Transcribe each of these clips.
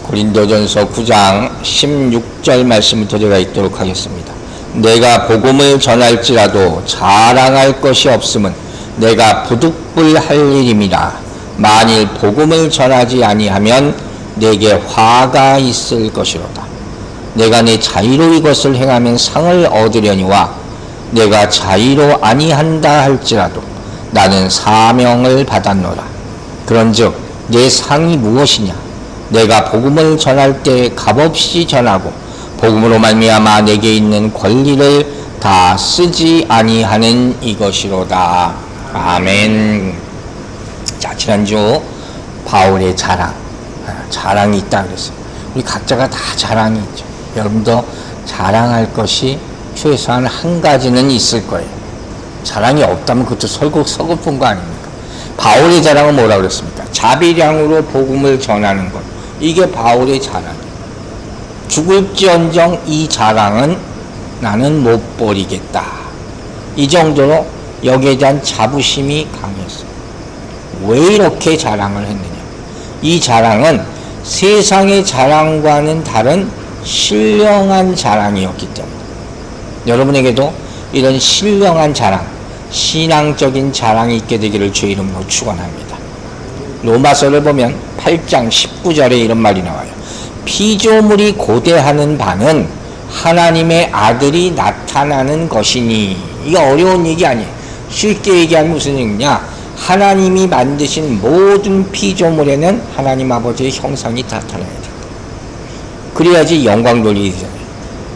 고린도전서 9장 16절 말씀부터 제가 읽도록 하겠습니다. 내가 복음을 전할지라도 자랑할 것이 없음은 내가 부득불할 일임이라. 만일 복음을 전하지 아니하면 내게 화가 있을 것이로다. 내가 내 자의로 이것을 행하면 상을 얻으려니와 내가 자의로 아니한다 할지라도 나는 사명을 받았노라. 그런즉 내 상이 무엇이냐? 내가 복음을 전할 때 값없이 전하고 복음으로 말미암아 내게 있는 권리를 다 쓰지 아니하는 이것이로다. 아멘. 자, 지난주 바울의 자랑이 있다 그랬어요. 우리 각자가 다 자랑이 있죠. 여러분도 자랑할 것이 최소한 한 가지는 있을 거예요. 자랑이 없다면 그것도 서글픈 거 아닙니까? 바울의 자랑은 뭐라고 그랬습니까? 자비량으로 복음을 전하는 것. 이게 바울의 자랑이에요. 죽을지언정 이 자랑은 나는 못 버리겠다. 이 정도로 여기에 대한 자부심이 강했어요. 왜 이렇게 자랑을 했느냐? 이 자랑은 세상의 자랑과는 다른 신령한 자랑이었기 때문에 여러분에게도 이런 신령한 자랑, 신앙적인 자랑이 있게 되기를 주의 이름으로 축원합니다. 로마서를 보면 8장 19절에 이런 말이 나와요. 피조물이 고대하는 바는 하나님의 아들이 나타나는 것이니. 이게 어려운 얘기 아니에요. 쉽게 얘기하면 무슨 얘기냐? 하나님이 만드신 모든 피조물에는 하나님 아버지의 형상이 나타나야 돼요. 그래야지 영광 돌리게 되잖아요.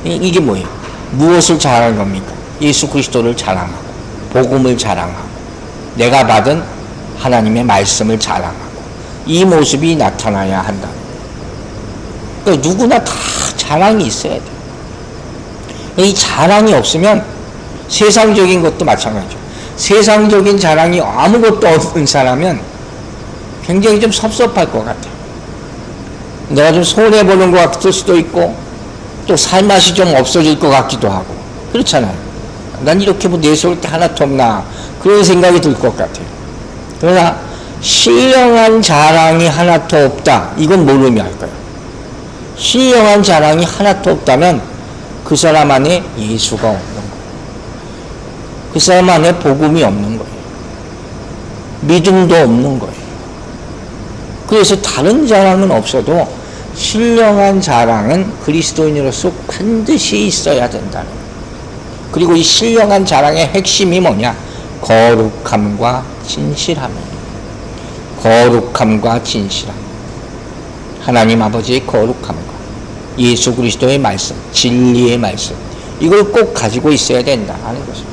이게 뭐예요? 무엇을 자랑하는 겁니까? 예수 그리스도를 자랑하고 복음을 자랑하고 내가 받은 하나님의 말씀을 자랑하고 이 모습이 나타나야 한다. 그러니까 누구나 다 자랑이 있어야 돼요. 이 자랑이 없으면 세상적인 것도 마찬가지죠. 세상적인 자랑이 아무것도 없는 사람은 굉장히 좀 섭섭할 것 같아요. 내가 좀 손해보는 것 같을 수도 있고 또 살맛이 좀 없어질 것 같기도 하고 그렇잖아요. 난 이렇게 뭐 내세울 때 하나도 없나 그런 생각이 들 것 같아요. 그러나 신령한 자랑이 하나도 없다. 이건 뭘 의미할까요? 신령한 자랑이 하나도 없다면 그 사람 안에 예수가 없는 거예요. 그 사람 안에 복음이 없는 거예요. 믿음도 없는 거예요. 그래서 다른 자랑은 없어도 신령한 자랑은 그리스도인으로서 반드시 있어야 된다는 거예요. 그리고 이 신령한 자랑의 핵심이 뭐냐? 거룩함과 진실함이에요. 거룩함과 진실함. 하나님 아버지의 거룩함과 예수 그리스도의 말씀, 진리의 말씀. 이걸 꼭 가지고 있어야 된다 하는 것입니다.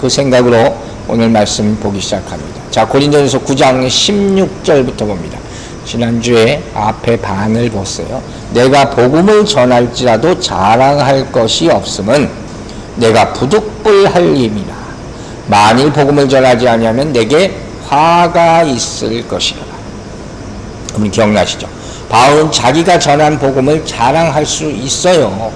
그 생각으로 오늘 말씀 보기 시작합니다. 자, 고린도전서 9장 16절부터 봅니다. 지난주에 앞에 반을 봤어요. 내가 복음을 전할지라도 자랑할 것이 없음은 내가 부득불할 힘이라. 만일 복음을 전하지 아니하면 내게 화가 있을 것이라. 여러분 기억나시죠? 바울은 자기가 전한 복음을 자랑할 수 있어요.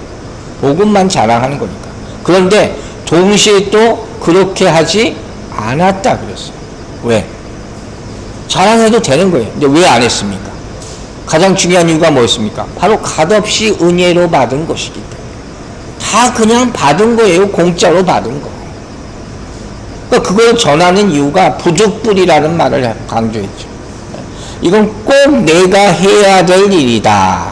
복음만 자랑하는 거니까. 그런데 동시에 또 그렇게 하지 않았다 그랬어요. 왜? 자랑해도 되는 거예요. 근데 왜 안 했습니까? 가장 중요한 이유가 뭐였습니까? 바로 값없이 은혜로 받은 것이기 때문에. 다 그냥 받은 거예요. 공짜로 받은 거. 그러니까 그걸 전하는 이유가 부득불이라는 말을 강조했죠. 이건 꼭 내가 해야 될 일이다.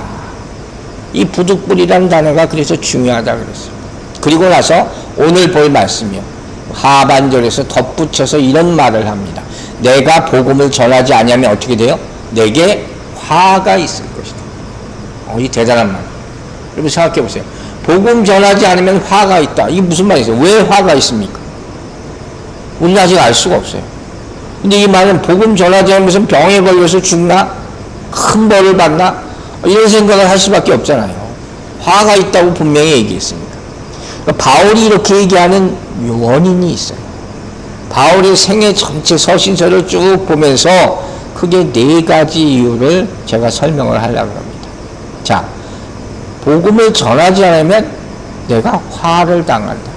이 부득불이라는 단어가 그래서 중요하다 그랬어요. 그리고 나서 오늘 볼 말씀이요. 하반절에서 덧붙여서 이런 말을 합니다. 내가 복음을 전하지 않으면 어떻게 돼요? 내게 화가 있을 것이다. 이 대단한 말. 여러분 생각해 보세요. 복음 전하지 않으면 화가 있다. 이게 무슨 말이세요? 왜 화가 있습니까? 우리는 아직 알 수가 없어요. 근데 이 말은 복음 전하지 않으면 무슨 병에 걸려서 죽나? 큰 벌을 받나? 이런 생각을 할 수밖에 없잖아요. 화가 있다고 분명히 얘기했으니까. 그러니까 바울이 이렇게 얘기하는 원인이 있어요. 바울의 생애 전체 서신서를 쭉 보면서 크게 4가지 이유를 제가 설명을 하려고 합니다. 자, 복음을 전하지 않으면 내가 화를 당한다.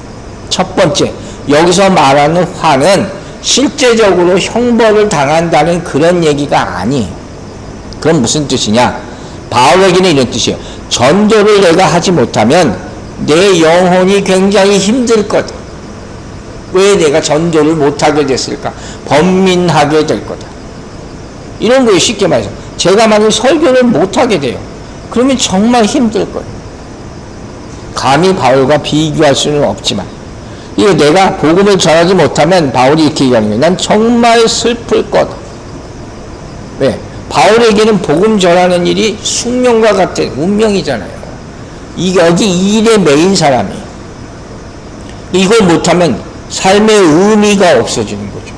첫 번째, 여기서 말하는 화는 실제적으로 형벌을 당한다는 그런 얘기가 아니에요. 그건 무슨 뜻이냐? 바울에게는 이런 뜻이에요. 전도를 내가 하지 못하면 내 영혼이 굉장히 힘들 거다. 왜 내가 전도를 못하게 됐을까? 번민하게 될 거다. 이런 거예요. 쉽게 말해서. 제가 만약 설교를 못하게 돼요. 그러면 정말 힘들 거예요. 감히 바울과 비교할 수는 없지만, 이거 내가 복음을 전하지 못하면 바울이 이렇게 얘기하는 거예요. 난 정말 슬플 거다. 왜? 바울에게는 복음 전하는 일이 숙명과 같은 운명이잖아요. 여기 이 일에 메인 사람이. 이걸 못하면 삶의 의미가 없어지는 거죠.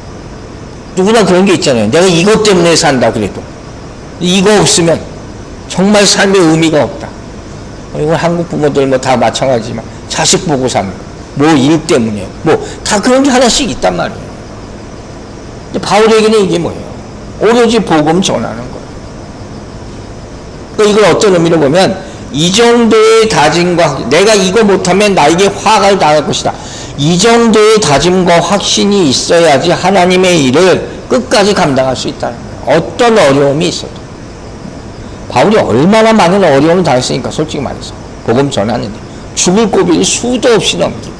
누구나 그런 게 있잖아요. 내가 이것 때문에 산다 그래도 이거 없으면 정말 삶의 의미가 없다. 이건 한국 부모들 뭐 다 마찬가지지만 자식 보고 사는 거. 뭐 일 때문에 뭐 다 그런 게 하나씩 있단 말이에요. 근데 바울에게는 이게 뭐예요? 오로지 복음 전하는 거예요. 그러니까 이걸 어떤 의미로 보면 이 정도의 다짐과 내가 이거 못하면 나에게 화가 당할 것이다. 이 정도의 다짐과 확신이 있어야지 하나님의 일을 끝까지 감당할 수 있다는 거예요. 어떤 어려움이 있어도. 바울이 얼마나 많은 어려움을 당했으니까 솔직히 말해서 복음 전하는데 죽을 고비를 수도 없이 넘기고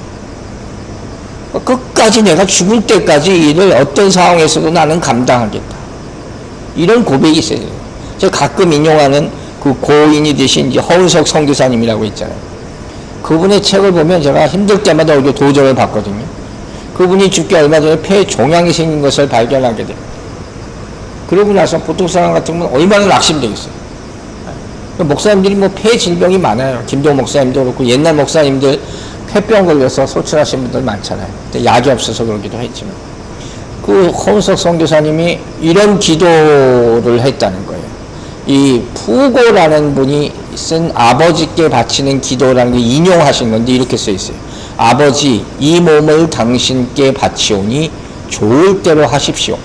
끝까지 내가 죽을 때까지 일을 어떤 상황에서도 나는 감당하겠다. 이런 고백이 있어요. 제가 가끔 인용하는 그 고인이 되신 이제 허은석 선교사님이라고 있잖아요. 그분의 책을 보면 제가 힘들 때마다 이렇게 도전을 받거든요. 그분이 죽기 얼마 전에 폐에 종양이 생긴 것을 발견하게 됩니다. 그러고 나서 보통 사람 같으면 얼마나 낙심되겠어요. 목사님들이 뭐 폐 질병이 많아요. 김동 목사님도 그렇고 옛날 목사님들 폐병 걸려서 소출하신 분들 많잖아요. 약이 없어서 그러기도 했지만 그 허은석 선교사님이 이런 기도를 했다는 거예요. 이 푸고라는 분이 쓴 아버지께 바치는 기도라는 게 인용하신 건데 이렇게 써 있어요. 아버지, 이 몸을 당신께 바치오니 좋을 대로 하십시오.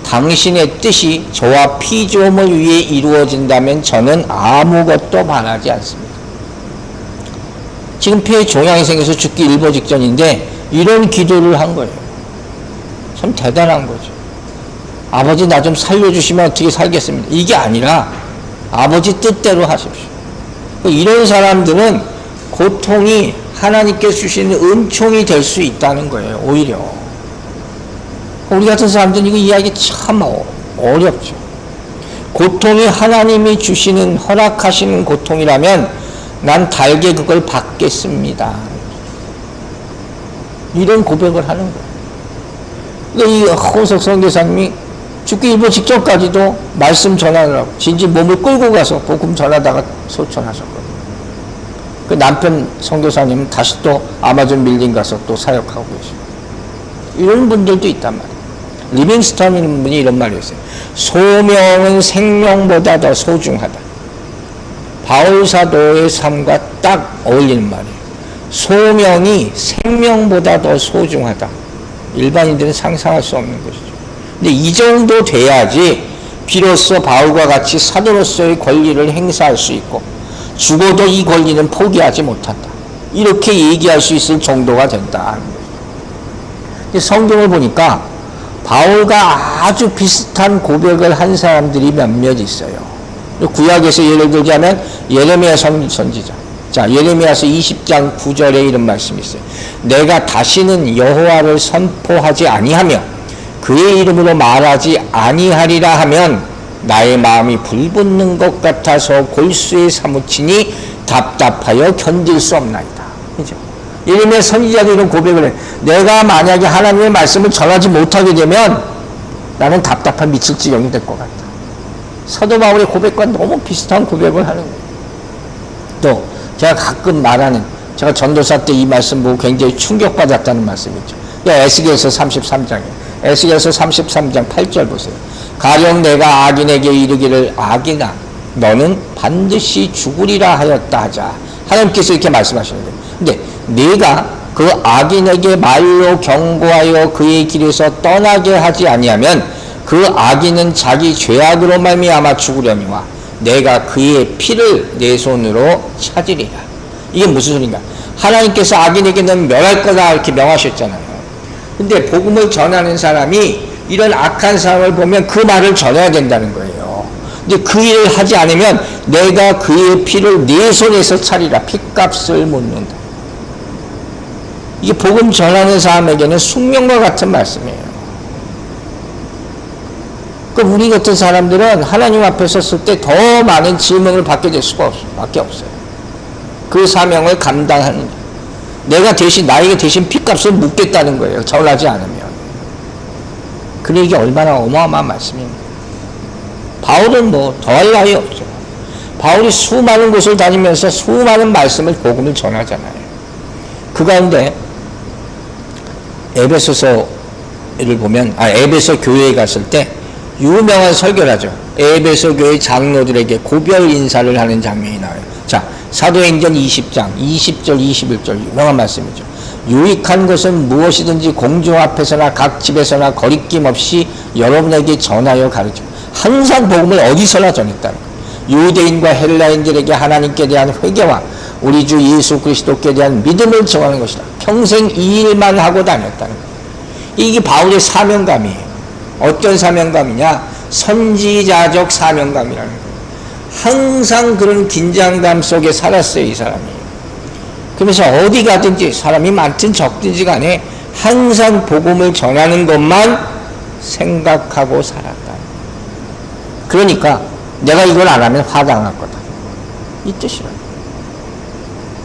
당신의 뜻이 저와 피조물 위에 이루어진다면 저는 아무것도 바라지 않습니다. 지금 폐에 종양이 생겨서 죽기 일보 직전인데 이런 기도를 한 거예요. 참 대단한 거죠. 아버지 나 좀 살려주시면 어떻게 살겠습니다. 이게 아니라 아버지 뜻대로 하십시오. 이런 사람들은 고통이 하나님께 주시는 은총이 될 수 있다는 거예요. 오히려 우리 같은 사람들은 이거 이해하기 참 어렵죠. 고통이 하나님이 주시는 허락하시는 고통이라면 난 달게 그걸 받겠습니다. 이런 고백을 하는 거예요. 그러니까 이 허은석 선교사님이 죽기 일보 직전까지도 말씀 전하느라고 진짜 몸을 끌고 가서 복음 전하다가 소천하셨거든요. 그 남편 선교사님은 다시 또 아마존 밀림 가서 또 사역하고 계시고 이런 분들도 있단 말이에요. 리빙스턴이라는 분이 이런 말을 했어요. 소명은 생명보다 더 소중하다. 바울 사도의 삶과 딱 어울리는 말이에요. 소명이 생명보다 더 소중하다. 일반인들은 상상할 수 없는 것이죠. 근데 이 정도 돼야지 비로소 바울과 같이 사도로서의 권리를 행사할 수 있고 죽어도 이 권리는 포기하지 못한다. 이렇게 얘기할 수 있을 정도가 된다. 성경을 보니까 바울과 아주 비슷한 고백을 한 사람들이 몇몇 있어요. 구약에서 예를 들자면 예레미야 선지자. 자, 예레미야서 20장 9절에 이런 말씀이 있어요. 내가 다시는 여호와를 선포하지 아니하며 그의 이름으로 말하지 아니하리라 하면 나의 마음이 불붙는 것 같아서 골수에 사무치니 답답하여 견딜 수 없나이다. 그죠? 예레미야 선지자도 이런 고백을 해. 내가 만약에 하나님의 말씀을 전하지 못하게 되면 나는 답답한 미칠 지경이 될 것 같다. 사도 바울의 고백과 너무 비슷한 고백을 하는 거예요. 또 제가 가끔 말하는, 제가 전도사 때 이 말씀 보고 굉장히 충격받았다는 말씀이 있죠. 에스겔서 33장이에요. 에스겔서 33장 8절 보세요. 가령 내가 악인에게 이르기를 악인아 너는 반드시 죽으리라 하였다 하자. 하나님께서 이렇게 말씀하시는 거예요. 근데 내가 그 악인에게 말로 경고하여 그의 길에서 떠나게 하지 아니하면 그 악인은 자기 죄악으로 말미암아 죽으려니와 내가 그의 피를 내 손으로 찾으리라. 이게 무슨 소린가? 하나님께서 악인에게는 멸할 거다 이렇게 명하셨잖아요. 근데 복음을 전하는 사람이 이런 악한 사람을 보면 그 말을 전해야 된다는 거예요. 근데 그 일을 하지 않으면 내가 그의 피를 내 손에서 차리라. 핏값을 묻는다. 이게 복음 전하는 사람에게는 숙명과 같은 말씀이에요. 그럼 우리 같은 사람들은 하나님 앞에 섰을 때 더 많은 질문을 받게 될 수밖에 없어요. 그 사명을 감당하는, 내가 대신, 나에게 대신 핏값을 묻겠다는 거예요. 전하지 않으면. 그래, 이게 얼마나 어마어마한 말씀입니다. 바울은 뭐 더할 나위 없죠. 바울이 수많은 곳을 다니면서 수많은 말씀을, 복음을 전하잖아요. 그 가운데 에베소서를 보면, 에베소 교회에 갔을 때 유명한 설교를 하죠. 에베소 교회 장로들에게 고별 인사를 하는 장면이 나와요. 자, 사도행전 20장 20절 21절 유명한 말씀이죠. 유익한 것은 무엇이든지 공중 앞에서나 각 집에서나 거리낌 없이 여러분에게 전하여 가르쳐. 항상 복음을 어디서나 전했다는 거예요. 유대인과 헬라인들에게 하나님께 대한 회개와 우리 주 예수 그리스도께 대한 믿음을 정하는 것이다. 평생 이 일만 하고 다녔다는 거예요. 이게 바울의 사명감이에요. 어떤 사명감이냐? 선지자적 사명감이라는 거예요. 항상 그런 긴장감 속에 살았어요, 이 사람이. 그러면서 어디 가든지 사람이 많든 적든지 간에 항상 복음을 전하는 것만 생각하고 살았다. 그러니까 내가 이걸 안 하면 화당할 거다. 이 뜻이라고.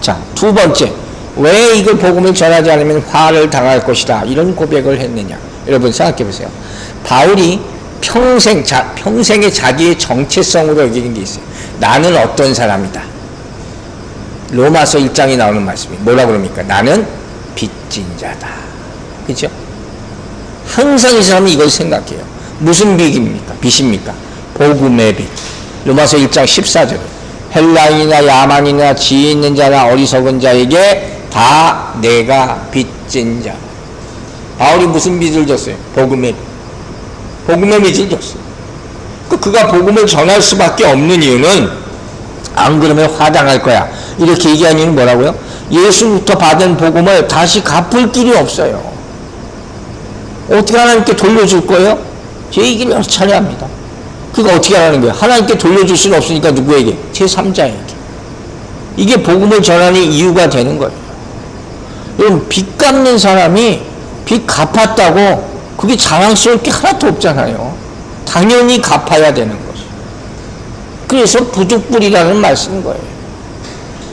자, 두 번째, 왜 이걸 복음을 전하지 않으면 화를 당할 것이다, 이런 고백을 했느냐. 여러분 생각해 보세요. 바울이 평생에 자기의 정체성으로 여기는 게 있어요. 나는 어떤 사람이다. 로마서 1장에 나오는 말씀이 뭐라 그럽니까? 나는 빚진 자다. 그렇죠? 항상 이 사람이 이걸 생각해요. 무슨 빚입니까? 빚입니까? 복음의 빚. 로마서 1장 14절. 헬라인이나 야만이나 지혜 있는 자나 어리석은 자에게 다 내가 빚진 자. 바울이 무슨 빚을 졌어요? 복음의 빚. 복음의 빚을 졌어요. 그가 복음을 전할 수밖에 없는 이유는, 안 그러면 화당할 거야, 이렇게 얘기한 이유는 뭐라고요? 예수부터 받은 복음을 다시 갚을 길이 없어요. 어떻게 하나님께 돌려줄 거예요? 제 얘기를 여러 차례 합니다. 그거 어떻게 하라는 거예요? 하나님께 돌려줄 수는 없으니까 누구에게? 제3자에게. 이게 복음을 전하는 이유가 되는 거예요. 여러분, 빚 갚는 사람이 빚 갚았다고 그게 자랑스러울 게 하나도 없잖아요. 당연히 갚아야 되는 거죠. 그래서 부득불이라는 말씀인 거예요.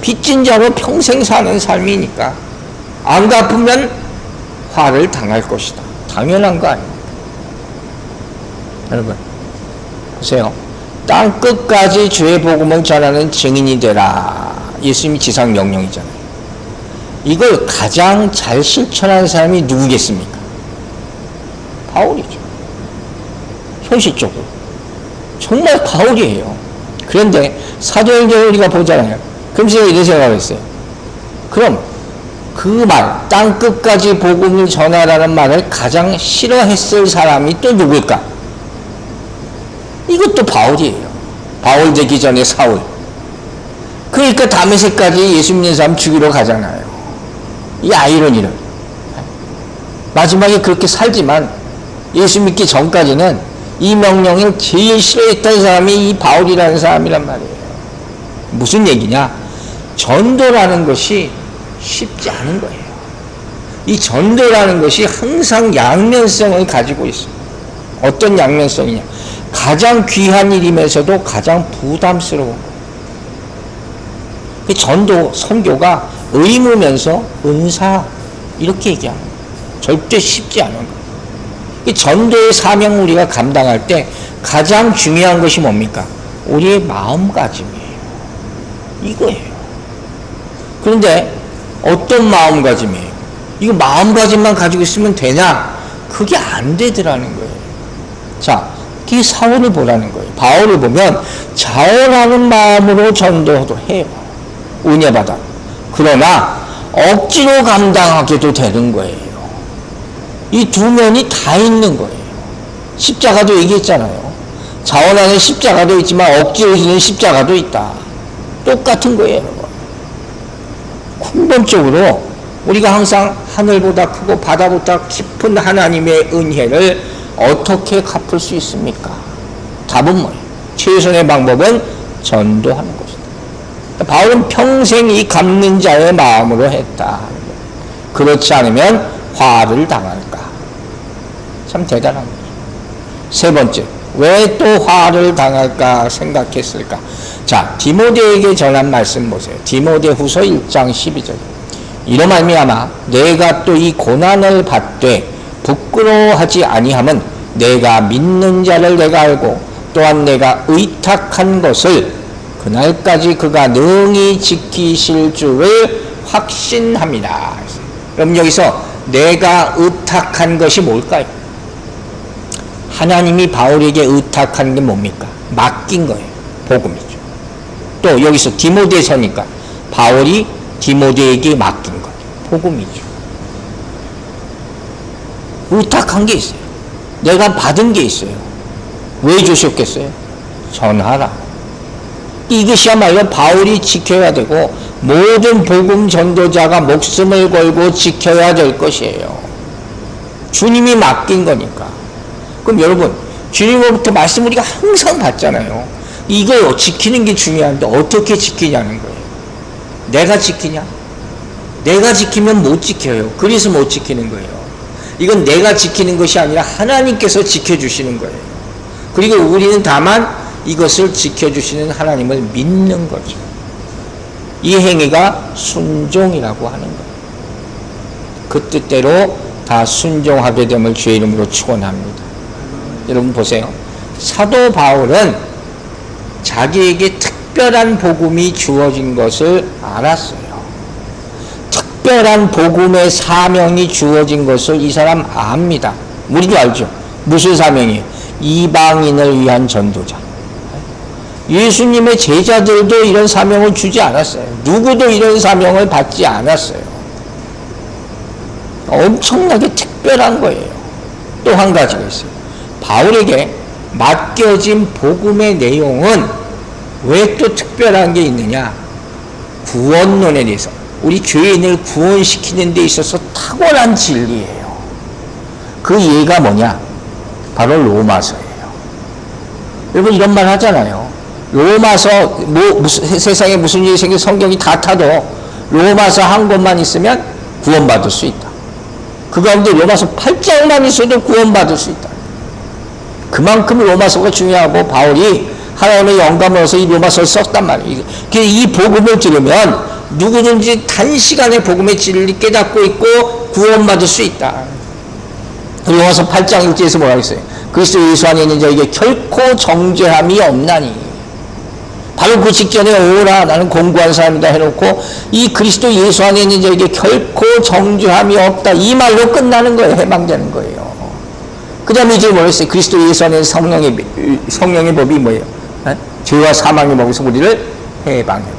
빚진 자로 평생 사는 삶이니까 안 갚으면 화를 당할 것이다. 당연한 거 아닙니까? 여러분 보세요. 땅 끝까지 주의 복음을 전하는 증인이 되라. 예수님이 지상 명령이잖아요. 이걸 가장 잘 실천한 사람이 누구겠습니까? 바울이죠. 현실적으로 정말 바울이에요. 그런데 사도행전을 우리가 보잖아요. 그럼 제가 이런 생각을 했어요. 그럼 그 말, 땅 끝까지 복음을 전하라는 말을 가장 싫어했을 사람이 또 누굴까? 이것도 바울이에요. 바울 되기 전에 사울. 그러니까 다메섹까지 예수 믿는 사람 죽이러 가잖아요. 이 아이러니를. 마지막에 그렇게 살지만 예수 믿기 전까지는 이 명령을 제일 싫어했던 사람이 이 바울이라는 사람이란 말이에요. 무슨 얘기냐? 전도라는 것이 쉽지 않은 거예요. 이 전도라는 것이 항상 양면성을 가지고 있어요. 어떤 양면성이냐? 가장 귀한 일이면서도 가장 부담스러운 거예요. 전도, 선교가 의무면서 은사, 이렇게 얘기하는 거예요. 절대 쉽지 않은 거예요. 전도의 사명을 우리가 감당할 때 가장 중요한 것이 뭡니까? 우리의 마음가짐이에요. 이거예요. 그런데 어떤 마음가짐이에요? 이거 마음가짐만 가지고 있으면 되냐? 그게 안 되더라는 거예요. 자, 이 사울을 보라는 거예요. 바울을 보면 자원하는 마음으로 전도도 해요. 은혜받아. 그러나 억지로 감당하게도 되는 거예요. 이 두 면이 다 있는 거예요. 십자가도 얘기했잖아요. 자원하는 십자가도 있지만 억지로 지는 십자가도 있다. 똑같은 거예요, 여러분. 근본적으로 우리가 항상 하늘보다 크고 바다보다 깊은 하나님의 은혜를 어떻게 갚을 수 있습니까? 답은 뭐예요? 최선의 방법은 전도하는 것이다. 바울은 평생 이 갚는 자의 마음으로 했다. 그렇지 않으면 화를 당할까. 참 대단한 거죠. 세 번째, 왜 또 화를 당할까 생각했을까? 자, 디모데에게 전한 말씀 보세요. 디모데후서 1장 12절. 이로 말미암아 내가 또 이 고난을 받되 부끄러워하지 아니함은 내가 믿는 자를 내가 알고 또한 내가 의탁한 것을 그날까지 그가 능히 지키실 줄을 확신합니다. 그럼 여기서 내가 의탁한 것이 뭘까요? 하나님이 바울에게 의탁한 게 뭡니까? 맡긴 거예요. 복음이죠. 또 여기서 디모데서니까 바울이 디모데에게 맡긴 것, 복음이죠. 의탁한 게 있어요. 내가 받은 게 있어요. 왜 주셨겠어요? 전하라. 이것이야말로 바울이 지켜야 되고 모든 복음 전도자가 목숨을 걸고 지켜야 될 것이에요. 주님이 맡긴 거니까. 그럼 여러분, 주님으로부터 말씀 우리가 항상 받잖아요. 이거 지키는 게 중요한데 어떻게 지키냐는 거예요. 내가 지키냐? 내가 지키면 못 지켜요. 그래서 못 지키는 거예요. 이건 내가 지키는 것이 아니라 하나님께서 지켜주시는 거예요. 그리고 우리는 다만 이것을 지켜주시는 하나님을 믿는 거죠. 이 행위가 순종이라고 하는 거예요. 그 뜻대로 다 순종하게 됨을 주의 이름으로 축원합니다. 여러분 보세요. 사도 바울은 자기에게 특별한 복음이 주어진 것을 알았어요. 특별한 복음의 사명이 주어진 것을 이 사람 압니다. 우리도 알죠. 무슨 사명이에요? 이방인을 위한 전도자. 예수님의 제자들도 이런 사명을 주지 않았어요. 누구도 이런 사명을 받지 않았어요. 엄청나게 특별한 거예요. 또 한 가지가 있어요. 바울에게 맡겨진 복음의 내용은 왜 또 특별한 게 있느냐? 구원론에 대해서 우리 죄인을 구원시키는 데 있어서 탁월한 진리예요. 그 예가 뭐냐? 바로 로마서예요. 여러분 이런 말 하잖아요. 로마서 세상에 무슨 일이 생겨 성경이 다 타도 로마서 한 권만 있으면 구원받을 수 있다. 그 가운데 로마서 8장만 있어도 구원받을 수 있다. 그만큼 로마서가 중요하고 바울이 하나님의 영감을 얻어서 이 로마서를 썼단 말이에요. 이 복음을 들으면 누구든지 단시간에 복음의 진리를 깨닫고 있고 구원받을 수 있다. 로마서 8장 1절에서 뭐라고 했어요? 그리스도 예수 안에 있는 자에게 결코 정죄함이 없나니. 바로 그 직전에 오라 나는 공고한 사람이다 해놓고 이 그리스도 예수 안에 있는 자에게 결코 정죄함이 없다. 이 말로 끝나는 거예요. 해방되는 거예요. 그 다음에 이제 뭐였어요? 그리스도 예수 안에 성령의 법이 뭐예요? 죄와 사망의 법에서 우리를 해방했다.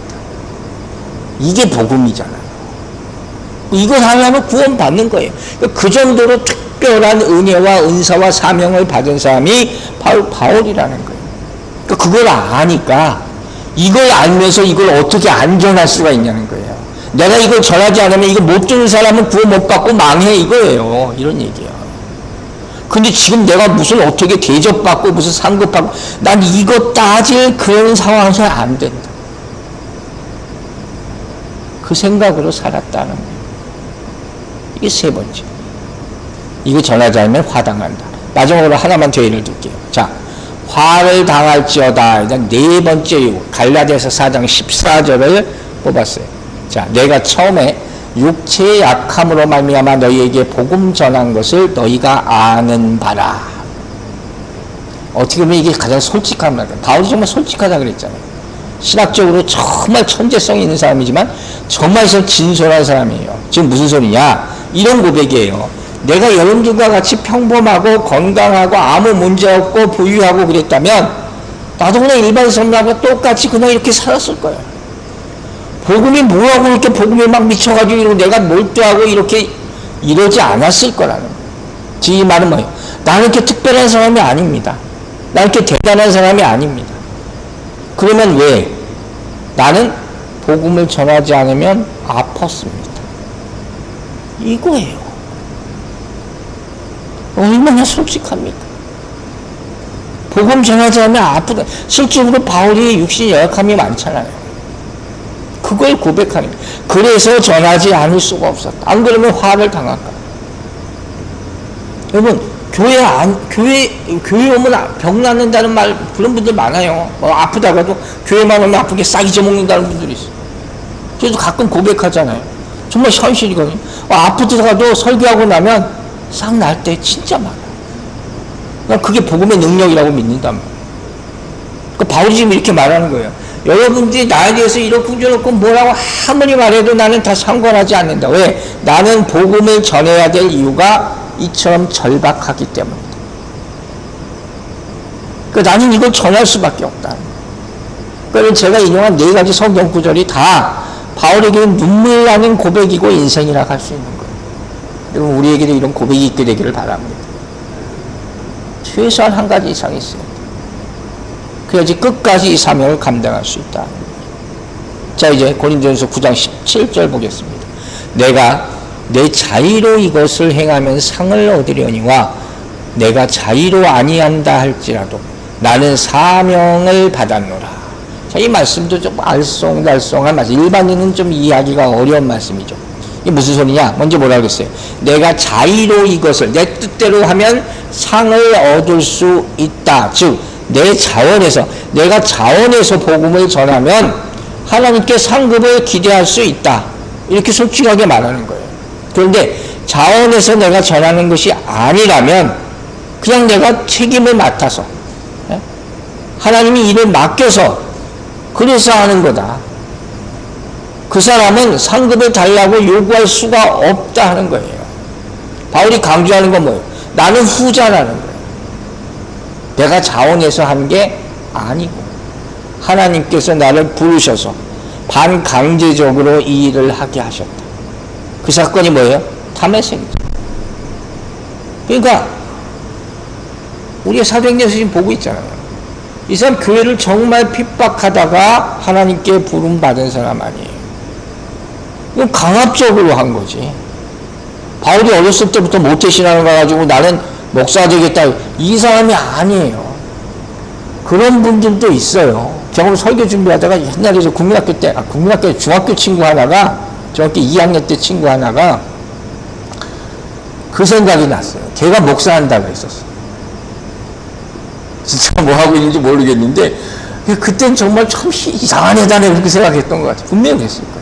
이게 복음이잖아요. 이거 하려면 구원받는 거예요. 그 정도로 특별한 은혜와 은사와 사명을 받은 사람이 바로 바울이라는 거예요. 그걸 아니까 이걸 알면서 이걸 어떻게 안전할 수가 있냐는 거예요. 내가 이걸 전하지 않으면 이거 못 듣는 사람은 구원 못 받고 망해 이거예요. 이런 얘기예요. 근데 지금 내가 무슨 어떻게 대접받고 무슨 상급받고 난 이거 따질 그런 상황에서 안 된다. 그 생각으로 살았다는 거예요. 이게 세 번째. 이거 전하지 않으면 화당한다. 마지막으로 하나만 더 예를 들게요. 자, 화를 당할지어다. 일단 네 번째 이유. 갈라디아서 4장 14절을 뽑았어요. 자, 내가 처음에 육체의 약함으로 말미암아 너희에게 복음 전한 것을 너희가 아는 바라. 어떻게 보면 이게 가장 솔직한 말이에요. 바울이 정말 솔직하다 그랬잖아요. 신학적으로 정말 천재성이 있는 사람이지만 정말 진솔한 사람이에요. 지금 무슨 소리냐? 이런 고백이에요. 내가 여러분들과 같이 평범하고 건강하고 아무 문제 없고 부유하고 그랬다면 나도 그냥 일반 사람하고 똑같이 그냥 이렇게 살았을 거예요. 복음이 뭐하고 이렇게 복음에 막 미쳐가지고 내가 몰두하고 이렇게 이러지 않았을 거라는 거예요. 이 말은 뭐예요? 나는 이렇게 특별한 사람이 아닙니다. 나는 이렇게 대단한 사람이 아닙니다. 그러면 왜? 나는 복음을 전하지 않으면 아팠습니다. 이거예요. 얼마나 솔직합니까? 복음 전하지 않으면 아프다. 실제로 바울이 육신 연약함이 많잖아요. 그걸 고백하는 거예요. 그래서 전하지 않을 수가 없었다. 안 그러면 화를 당할까. 여러분, 교회 오면 병 낫는다는 말, 그런 분들 많아요. 아프다가도 교회만 오면 아프게 싹 잊어먹는다는 분들이 있어요. 그래서 가끔 고백하잖아요. 정말 현실이거든요. 아프다가도 설교하고 나면 싹 날 때 진짜 많아요. 난 그게 복음의 능력이라고 믿는단 말이에요. 그러니까 바울이 지금 이렇게 말하는 거예요. 여러분들이 나에 대해서 이렇게 저렇게 뭐라고 아무리 말해도 나는 다 상관하지 않는다. 왜? 나는 복음을 전해야 될 이유가 이처럼 절박하기 때문이다. 그러니까 나는 이걸 전할 수밖에 없다. 그래서 제가 인용한 4가지 성경 구절이 다 바울에게는 눈물 나는 고백이고 인생이라 할 수 있는 거예요. 여러분, 우리에게도 이런 고백이 있게 되기를 바랍니다. 최소한 한 가지 이상이 있어요. 그래야지 끝까지 이 사명을 감당할 수 있다. 자, 이제 고린도전서 9장 17절 보겠습니다. 내가 내 자의로 이것을 행하면 상을 얻으려니와 내가 자의로 아니한다 할지라도 나는 사명을 받았노라. 자, 이 말씀도 좀 알쏭달쏭한 말씀. 일반인은 좀 이해하기가 어려운 말씀이죠. 이게 무슨 소리냐? 먼저 뭐라 그랬어요? 내가 자의로 이것을 내 뜻대로 하면 상을 얻을 수 있다. 즉, 내 자원에서, 내가 자원에서 복음을 전하면 하나님께 상급을 기대할 수 있다. 이렇게 솔직하게 말하는 거예요. 그런데 자원에서 내가 전하는 것이 아니라면 그냥 내가 책임을 맡아서, 하나님이 일을 맡겨서 그래서 하는 거다. 그 사람은 상급을 달라고 요구할 수가 없다 하는 거예요. 바울이 강조하는 건 뭐예요? 나는 후자라는 거예요. 내가 자원해서 한 게 아니고 하나님께서 나를 부르셔서 반강제적으로 이 일을 하게 하셨다. 그 사건이 뭐예요? 탐내생이죠. 그러니까 우리가 사도행전에서 지금 보고 있잖아요. 이 사람 교회를 정말 핍박하다가 하나님께 부름받은 사람 아니에요. 이건 강압적으로 한 거지. 바울이 어렸을 때부터 모태신앙을 가가지고 나는 목사 되겠다. 이 사람이 아니에요. 그런 분들도 있어요. 제가 설교 준비하다가 옛날에 국민학교 때, 국민학교 중학교 친구 하나가, 중학교 2학년 때 친구 하나가 그 생각이 났어요. 걔가 목사한다고 했었어. 진짜 뭐 하고 있는지 모르겠는데, 그땐 정말 참 이상한 애다네 그렇게 생각했던 것 같아요. 분명히 그랬을 거예요.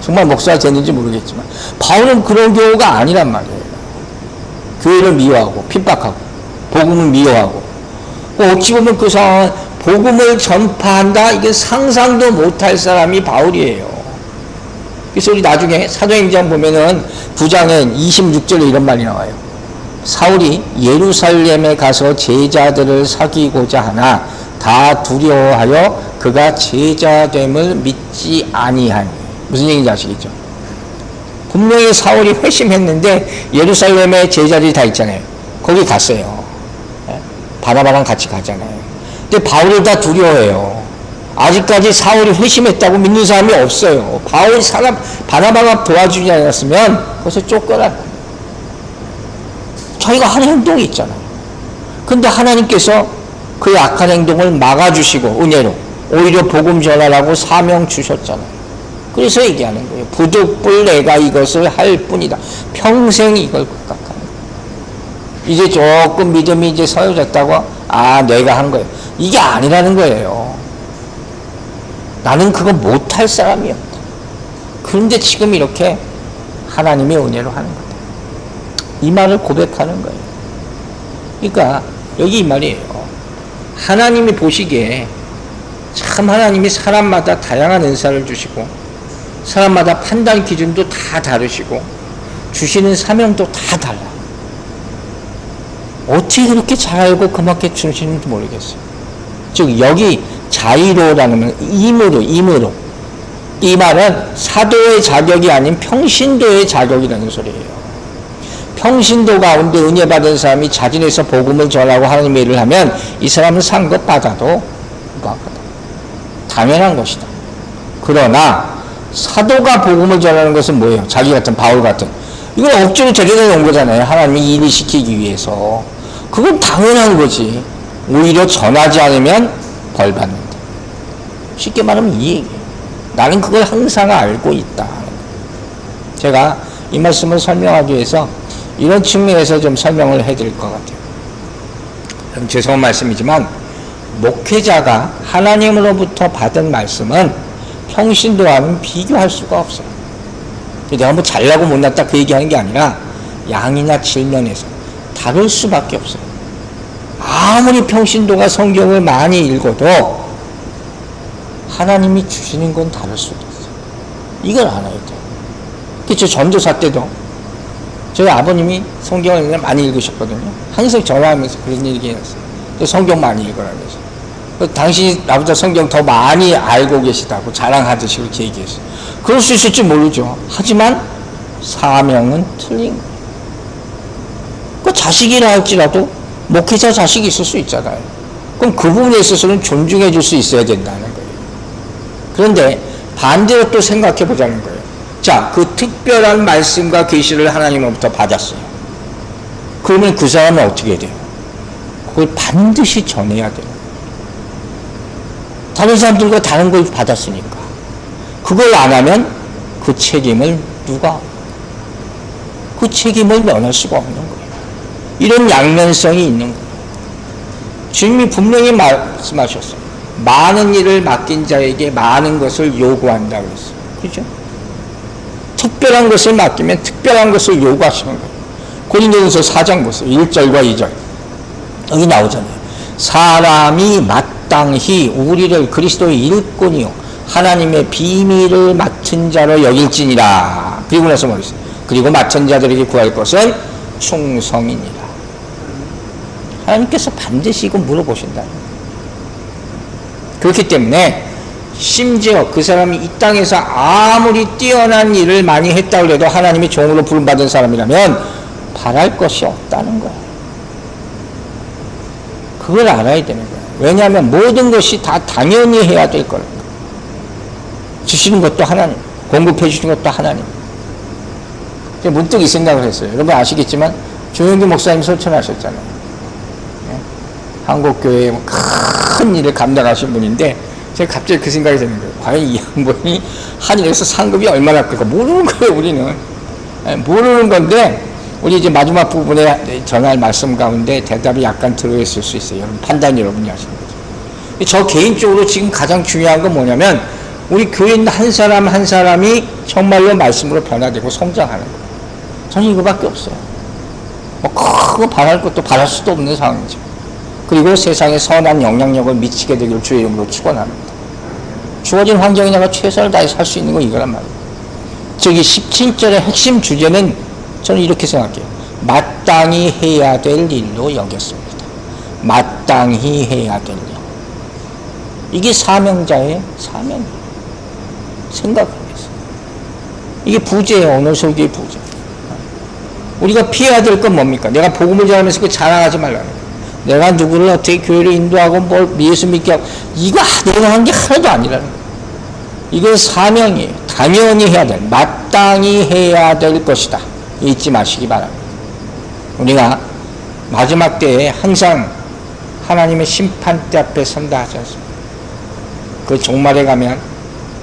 정말 목사가 됐는지 모르겠지만 바울은 그런 경우가 아니란 말이에요. 교회를 미워하고 핍박하고 복음을 미워하고 어찌 보면 그 상황은 복음을 전파한다 이게 상상도 못할 사람이 바울이에요. 그래서 우리 나중에 사도행전 보면은 9장에 26절에 이런 말이 나와요. 사울이 예루살렘에 가서 제자들을 사귀고자 하나 다 두려워하여 그가 제자됨을 믿지 아니하니. 무슨 얘기인지 아시겠죠? 분명히 사울이 회심했는데 예루살렘에 제자들이 다 있잖아요. 거기 갔어요. 바나바랑 같이 가잖아요. 근데 바울을 다 두려워해요. 아직까지 사울이 회심했다고 믿는 사람이 없어요. 바울이 바나바가 도와주지 않았으면 거기서 쫓겨날 거예요. 자기가 하는 행동이 있잖아요. 근데 하나님께서 그의 악한 행동을 막아주시고 은혜로 오히려 복음 전하라고 사명 주셨잖아요. 그래서 얘기하는 거예요. 부득불 내가 이것을 할 뿐이다. 평생 이걸 극각하는 거예요. 이제 조금 믿음이 이제 서여졌다고 내가 한 거예요. 이게 아니라는 거예요. 나는 그거 못할 사람이었다. 그런데 지금 이렇게 하나님의 은혜로 하는 거다. 이 말을 고백하는 거예요. 그러니까 여기 이 말이에요. 하나님이 보시기에 참 하나님이 사람마다 다양한 은사를 주시고 사람마다 판단 기준도 다 다르시고 주시는 사명도 다 달라. 어떻게 그렇게 잘 알고 그렇게 주시는지 모르겠어요. 즉 여기 자의로라는 임으로 이 말은 사도의 자격이 아닌 평신도의 자격이라는 소리예요. 평신도 가운데 은혜 받은 사람이 자진해서 복음을 전하고 하나님의 일을 하면 이 사람은 상급 받아도 무방하다. 당연한 것이다. 그러나 사도가 복음을 전하는 것은 뭐예요? 자기 같은 바울 같은 이건 억지로 데려다 놓은 거잖아요. 하나님이 일을 시키기 위해서. 그건 당연한 거지. 오히려 전하지 않으면 벌 받는다. 쉽게 말하면 이 얘기예요. 나는 그걸 항상 알고 있다. 제가 이 말씀을 설명하기 위해서 이런 측면에서 좀 설명을 해드릴 것 같아요. 죄송한 말씀이지만 목회자가 하나님으로부터 받은 말씀은 평신도와는 비교할 수가 없어요. 내가 뭐 잘나고 못났다 그 얘기하는 게 아니라 양이나 질면에서 다를 수밖에 없어요. 아무리 평신도가 성경을 많이 읽어도 하나님이 주시는 건 다를 수도 있어요. 이걸 알아야 돼요. 그쵸? 전도사 때도 저희 아버님이 성경을 많이 읽으셨거든요. 항상 전화하면서 그런 얘기 했어요. 성경 많이 읽으라면서. 당신이 나보다 성경 더 많이 알고 계시다고 자랑하듯이 그렇게 얘기했어요. 그럴 수 있을지 모르죠. 하지만 사명은 틀린 거예요. 그 자식이라 할지라도 목회자 자식이 있을 수 있잖아요. 그럼 그 부분에 있어서는 존중해 줄 수 있어야 된다는 거예요. 그런데 반대로 또 생각해 보자는 거예요. 자, 그 특별한 말씀과 계시를 하나님으로부터 받았어요. 그러면 그 사람은 어떻게 돼요? 그걸 반드시 전해야 돼요. 다른 사람들과 다른 걸 받았으니까. 그걸 안 하면 그 책임을 그 책임을 면할 수가 없는 거예요. 이런 양면성이 있는 거예요. 주님이 분명히 말씀하셨어요. 많은 일을 맡긴 자에게 많은 것을 요구한다 그랬어요. 그죠? 특별한 것을 맡기면 특별한 것을 요구하시는 거예요. 고린도전서 4장 보세요. 1절과 2절. 여기 나오잖아요. 사람이 마땅히 우리를 그리스도의 일꾼이요 하나님의 비밀을 맡은 자로 여길지니라. 그리고 나서 뭐랬어요? 그리고 맡은 자들에게 구할 것은 충성이니라. 하나님께서 반드시 이거 물어보신다. 그렇기 때문에 심지어 그 사람이 이 땅에서 아무리 뛰어난 일을 많이 했다고 해도 하나님의 종으로 부름받은 사람이라면 바랄 것이 없다는 거예요. 그걸 알아야 되는 거예요. 왜냐하면 모든 것이 다 당연히 해야 될 거예요. 주시는 것도 하나님, 공급해 주시는 것도 하나님. 문득 이 생각을 했어요. 여러분 아시겠지만 조영기 목사님 설천하셨잖아요. 한국교회에 큰 일을 감당하신 분인데 제가 갑자기 그 생각이 드는 거예요. 과연 이 양반이 한일에서 상급이 얼마나 클까? 모르는 거예요, 우리는. 모르는 건데 우리 이제 마지막 부분에 전할 말씀 가운데 대답이 약간 들어있을 수 있어요. 여러분 판단 여러분이 하시는 거죠. 저 개인적으로 지금 가장 중요한 건 뭐냐면 우리 교인 한 사람 한 사람이 정말로 말씀으로 변화되고 성장하는 거예요. 저는 이거밖에 없어요. 뭐 크고 바랄 것도 바랄 수도 없는 상황이죠. 그리고 세상에 선한 영향력을 미치게 되기를 주의 이름으로 축원합니다. 주어진 환경에 내가 최선을 다해서 할 수 있는 건 이거란 말이에요. 저기 17절의 핵심 주제는 저는 이렇게 생각해요. 마땅히 해야 될 일로 여겼습니다. 마땅히 해야 될 일. 이게 사명자의 사명이에요. 생각하겠어요. 이게 부재예요. 오늘 설교의 부재. 우리가 피해야 될 건 뭡니까? 내가 복음을 전하면서 그 자랑하지 말라는 거예요. 내가 누구를 어떻게 교회를 인도하고 뭘 예수 믿게 하고 이거 내가 한 게 하나도 아니라는 거예요. 이건 사명이에요. 당연히 해야 될, 마땅히 해야 될 것이다. 잊지 마시기 바랍니다. 우리가 마지막 때에 항상 하나님의 심판대 앞에 선다 하지 않습니까? 그 종말에 가면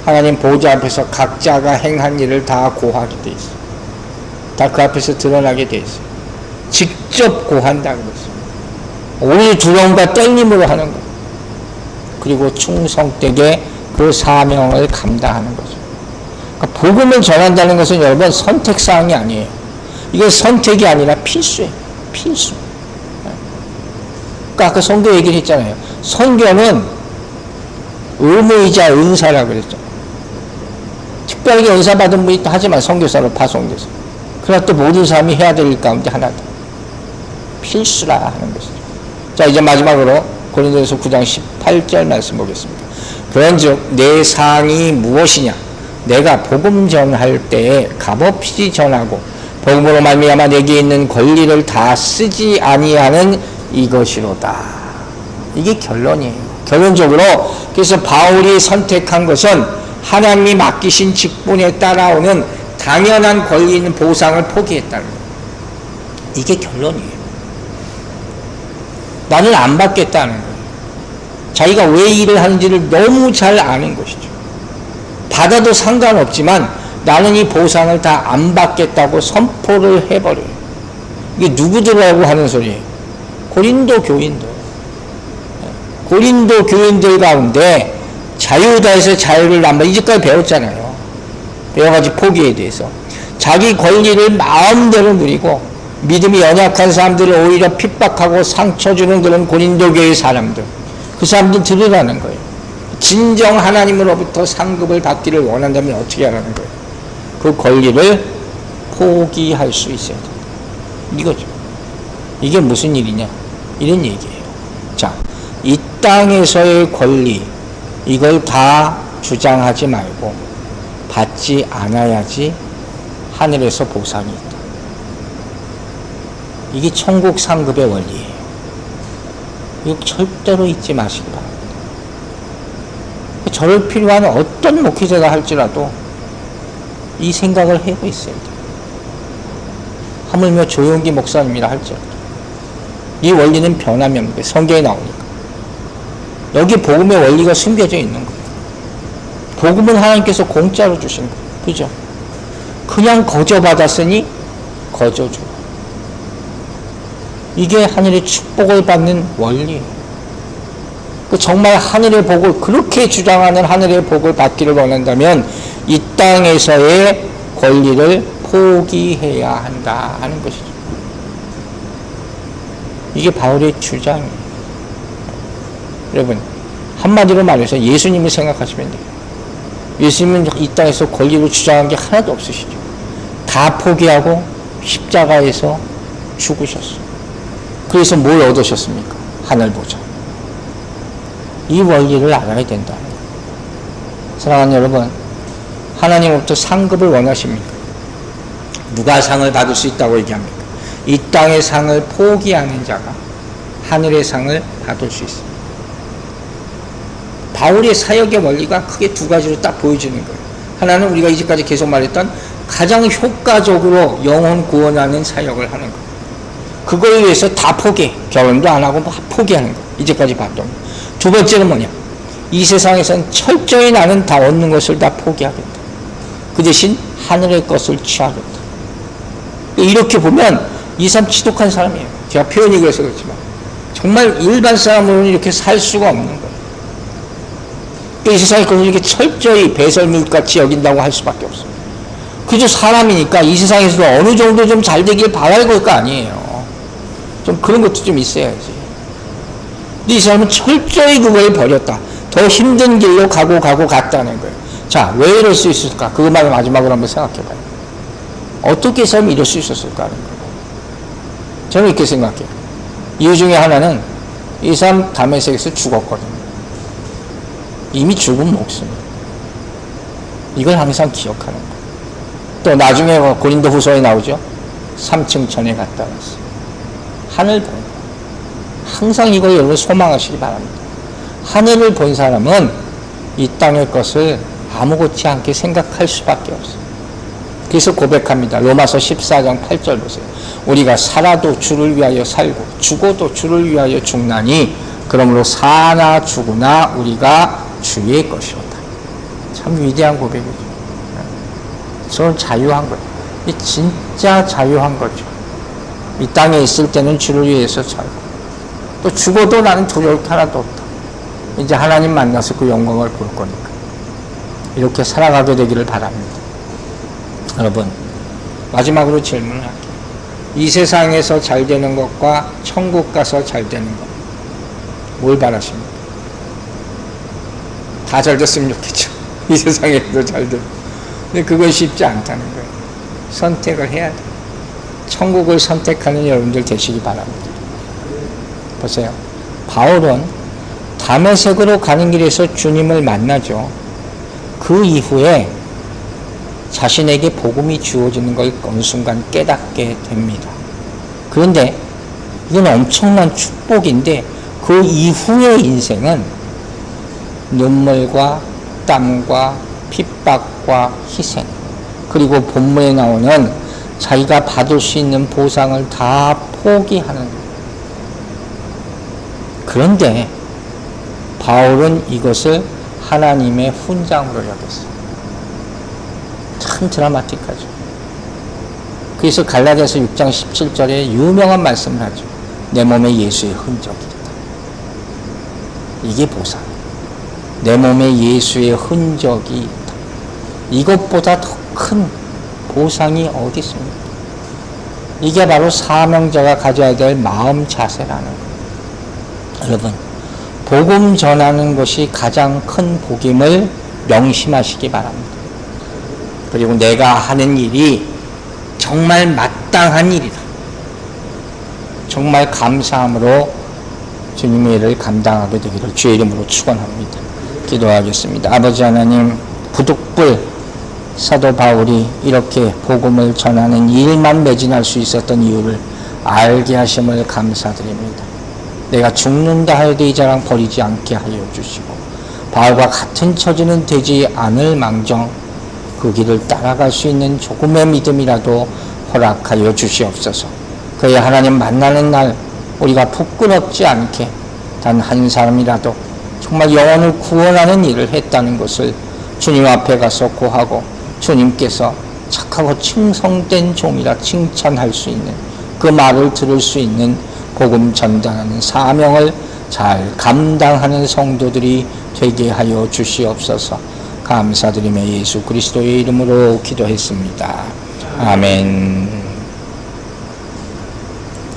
하나님 보좌 앞에서 각자가 행한 일을 다 고하게 돼 있어요. 다 그 앞에서 드러나게 돼 있어요. 직접 고한다 그랬습니다. 오늘 두려움과 떨림으로 하는 것. 그리고 충성되게 그 사명을 감당하는 거죠. 그러니까 복음을 전한다는 것은 여러분 선택사항이 아니에요. 이건 선택이 아니라 필수예요. 필수. 그러니까 아까 선교 얘기를 했잖아요. 선교는 의무이자 은사라고 그랬죠. 특별하게 은사 받은 분이 또 하지만 선교사로 파송돼서. 그러나 또 모든 사람이 해야 될 일 가운데 하나다. 필수라 하는 것이죠. 자, 이제 마지막으로 고린도전서 9장 18절 말씀 보겠습니다. 그런즉 내 상이 무엇이냐? 내가 복음 전할 때에 값없이 전하고 복음으로 말미암아 내게 있는 권리를 다 쓰지 아니하는 이것이로다. 이게 결론이에요. 결론적으로 그래서 바울이 선택한 것은 하나님이 맡기신 직분에 따라오는 당연한 권리 있는 보상을 포기했다는 거예요. 이게 결론이에요. 나는 안 받겠다는 거예요. 자기가 왜 일을 하는지를 너무 잘 아는 것이죠. 받아도 상관없지만 나는 이 보상을 다 안 받겠다고 선포를 해버려요. 이게 누구들하고 하는 소리예요? 고린도 교인들. 고린도 교인들 가운데 자유다에서 자유를 안 받, 이제까지 배웠잖아요. 여러가지 포기에 대해서. 자기 권리를 마음대로 누리고 믿음이 연약한 사람들을 오히려 핍박하고 상처 주는 그런 고린도 교회 사람들. 그 사람들 들으라는 거예요. 진정 하나님으로부터 상급을 받기를 원한다면 어떻게 하라는 거예요? 그 권리를 포기할 수 있어야 된다. 이거죠. 이게 무슨 일이냐? 이런 얘기예요. 자, 이 땅에서의 권리, 이걸 다 주장하지 말고 받지 않아야지 하늘에서 보상이 있다. 이게 천국 상급의 원리예요. 이거 절대로 잊지 마시기 바랍니다. 저를 필요한 어떤 목회자가 할지라도 이 생각을 하고 있어야 돼요. 하물며 조용기 목사님이라 할지라도 이 원리는 변함이 없는 거예요. 성경에 나오니까. 여기 복음의 원리가 숨겨져 있는 거예요. 복음은 하나님께서 공짜로 주신 거예요. 그죠? 그냥 거저 받았으니 거저 주고. 이게 하늘의 축복을 받는 원리예요. 정말 하늘의 복을 그렇게 주장하는 하늘의 복을 받기를 원한다면 이 땅에서의 권리를 포기해야 한다 하는 것이죠. 이게 바울의 주장이에요. 여러분, 한마디로 말해서 예수님을 생각하시면 돼요. 예수님은 이 땅에서 권리를 주장한 게 하나도 없으시죠. 다 포기하고 십자가에서 죽으셨어요. 그래서 뭘 얻으셨습니까? 하늘 보좌. 이 원리를 알아야 된다. 사랑하는 여러분, 하나님으로부터 상급을 원하십니까? 누가 상을 받을 수 있다고 얘기합니까? 이 땅의 상을 포기하는 자가 하늘의 상을 받을 수 있습니다. 바울의 사역의 원리가 크게 두 가지로 딱 보여주는 거예요. 하나는 우리가 이제까지 계속 말했던 가장 효과적으로 영혼 구원하는 사역을 하는 거예요. 그걸 위해서 다 포기, 결혼도 안 하고 포기하는 거예요. 이제까지 봤던. 두 번째는 뭐냐? 이 세상에선 철저히 나는 다 얻는 것을 다 포기하겠다. 그 대신 하늘의 것을 취하겠다. 이렇게 보면 이 사람 지독한 사람이에요. 제가 표현이 그래서 그렇지만 정말 일반 사람으로는 이렇게 살 수가 없는 거예요. 이 세상의 것을 이렇게 철저히 배설물같이 여긴다고 할 수밖에 없어요. 그저 사람이니까 이 세상에서도 어느 정도 좀 잘 되길 바랄 거 아니에요. 좀 그런 것도 좀 있어야지. 근데 이 사람은 철저히 그걸 버렸다. 더 힘든 길로 갔다는 거예요. 자, 왜 이럴 수 있을까? 그것만 마지막으로 한번 생각해봐요. 어떻게 이 사람이 이럴 수 있었을까 하는 거예요. 저는 이렇게 생각해요. 이유 중에 하나는 이 사람 다메섹에서 죽었거든요. 이미 죽은 목숨이에요. 이걸 항상 기억하는 거예요. 또 나중에 고린도 후서에 나오죠. 3층 전에 갔다 왔어요. 하늘 본 거예요. 항상 이걸 여러분 소망하시기 바랍니다. 하늘을 본 사람은 이 땅의 것을 아무렇지 않게 생각할 수밖에 없어요. 그래서 고백합니다. 로마서 14장 8절 보세요. 우리가 살아도 주를 위하여 살고 죽어도 주를 위하여 죽나니 그러므로 사나 죽으나 우리가 주의 것이로다. 참 위대한 고백이죠. 저는 자유한 거예요. 이 진짜 자유한 거죠. 이 땅에 있을 때는 주를 위해서 살고 또 죽어도 나는 두려울 게 하나도 없다. 이제 하나님 만나서 그 영광을 볼 거니까. 이렇게 살아가게 되기를 바랍니다. 여러분, 마지막으로 질문을 할게요. 이 세상에서 잘 되는 것과 천국 가서 잘 되는 것, 뭘 바라십니까? 다 잘 됐으면 좋겠죠. 이 세상에도 잘 되고. 근데 그건 쉽지 않다는 거예요. 선택을 해야 돼요. 천국을 선택하는 여러분들 되시기 바랍니다. 보세요. 바울은 다메섹으로 가는 길에서 주님을 만나죠. 그 이후에 자신에게 복음이 주어지는 걸 어느 순간 깨닫게 됩니다. 그런데 이건 엄청난 축복인데 그 이후의 인생은 눈물과 땀과 핍박과 희생, 그리고 본문에 나오는 자기가 받을 수 있는 보상을 다 포기하는, 그런데 바울은 이것을 하나님의 훈장으로 여겼어요. 참 드라마틱하죠. 그래서 갈라디아서 6장 17절에 유명한 말씀을 하죠. 내 몸에 예수의 흔적이 있다. 이게 보상. 내 몸에 예수의 흔적이 있다. 이것보다 더 큰 보상이 어디 있습니까? 이게 바로 사명자가 가져야 될 마음 자세라는 거예요. 여러분, 복음 전하는 것이 가장 큰 복임을 명심하시기 바랍니다. 그리고 내가 하는 일이 정말 마땅한 일이다. 정말 감사함으로 주님의 일을 감당하게 되기를 주의 이름으로 축원합니다. 기도하겠습니다. 아버지 하나님, 부득불 사도 바울이 이렇게 복음을 전하는 일만 매진할 수 있었던 이유를 알게 하심을 감사드립니다. 내가 죽는다 하여도 이 자랑 버리지 않게 하여 주시고 바울과 같은 처지는 되지 않을 망정 그 길을 따라갈 수 있는 조금의 믿음이라도 허락하여 주시옵소서. 그의 하나님 만나는 날 우리가 부끄럽지 않게 단 한 사람이라도 정말 영혼을 구원하는 일을 했다는 것을 주님 앞에 가서 고하고 주님께서 착하고 충성된 종이라 칭찬할 수 있는 그 말을 들을 수 있는 복음 전달하는 사명을 잘 감당하는 성도들이 되게 하여 주시옵소서. 감사드리며 예수 그리스도의 이름으로 기도했습니다. 아멘.